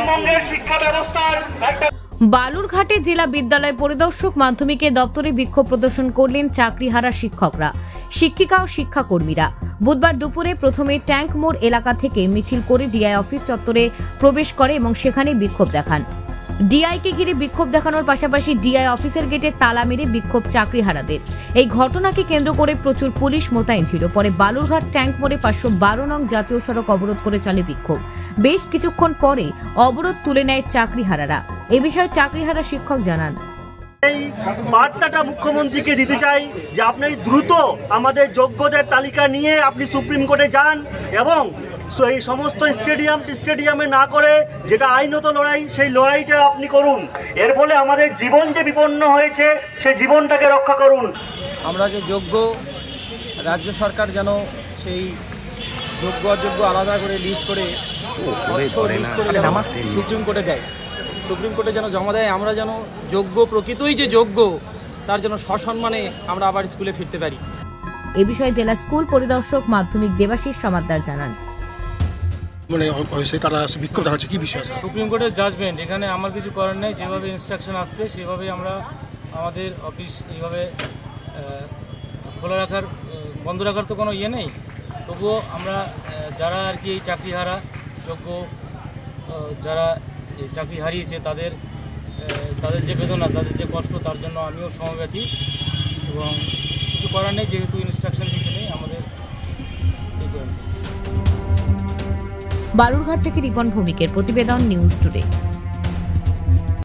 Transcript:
পশ্চিমবঙ্গের শিক্ষা ব্যবস্থার একটা। বালুরঘাটে জেলা বিদ্যালয় পরিদর্শক মাধ্যমিকের দপ্তরে বিক্ষোভ প্রদর্শন করলেন চাকরিহারা শিক্ষকরা, শিক্ষিকা ও শিক্ষাকর্মীরা। বুধবার দুপুরে প্রথমে ট্যাঙ্ক মোড় এলাকা থেকে মিছিল করে ডিআই অফিস চত্বরে প্রবেশ করে এবং সেখানে বিক্ষোভ দেখান। ডিআইকে ঘিরে বিক্ষোভ দেখানোর পাশাপাশি ডিআই অফিসের গেটে তালা মেরে বিক্ষোভ চাকরিহারাদের। এই ঘটনাকে কেন্দ্র করে প্রচুর পুলিশ মোতায়েন ছিল। পরে বালুরঘাট ট্যাঙ্ক মোড়ে 512 নং জাতীয় সড়ক অবরোধ করে চলে বিক্ষোভ। বেশ কিছুক্ষণ পরে অবরোধ তুলে নেয় চাকরিহারারা। এ বিষয়ে চাকরিহারা শিক্ষক জানান, এই বার্তাটা মুখ্যমন্ত্রীকে দিতে চাই যে আপনি দ্রুত আমাদের যোগ্যদের তালিকা নিয়ে আপনি সুপ্রিম কোর্টে যান এবং এই সমস্ত স্টেডিয়ামে না করে যেটা আইনত লড়াই, সেই লড়াইটা আপনি করুন। এর ফলে আমাদের জীবন যে বিপন্ন হয়েছে সেই জীবনটাকে রক্ষা করুন। আমরা যে যোগ্য, রাজ্য সরকার যেন সেই যোগ্য অযোগ্য আলাদা করে লিস্ট করে সুপ্রিম কোর্টে দেয়, সুপ্রিম কোর্টে যেন জমা দেয়। আমরা যেন যোগ্য, প্রকৃতই যে যোগ্য, তার যেন সসম্মানে আমরা আবার স্কুলে ফিরতে পারি। এ বিষয়ে জেলা স্কুল পরিদর্শক মাধ্যমিক দেবাশিস সমাদ্দার জানান, বিক্ষোভ দেখাচ্ছে কি বিষয়? সুপ্রিম কোর্টের জাজমেন্ট, এখানে আমার কিছু করার নেই। যেভাবে ইনস্ট্রাকশন আসছে সেভাবে আমরা আমাদের অফিস এইভাবে খোলা রাখার, বন্ধ রাখার তো কোনো ইয়ে নেই। তবুও আমরা যারা আর কি এই চাকরিহারা যোগ্য, যারা চাকরি হারিয়েছে তাদের যে বেদনা, তাদের যে কষ্ট, তার জন্য আমিও সমব্যথী এবং কিছু করার নেই। যেহেতু ইনস্ট্রাকশন কিছু নেই আমাদের। বালুরঘাট থেকে রিপন ভৌমিকের প্রতিবেদন, নিউজ টুডে।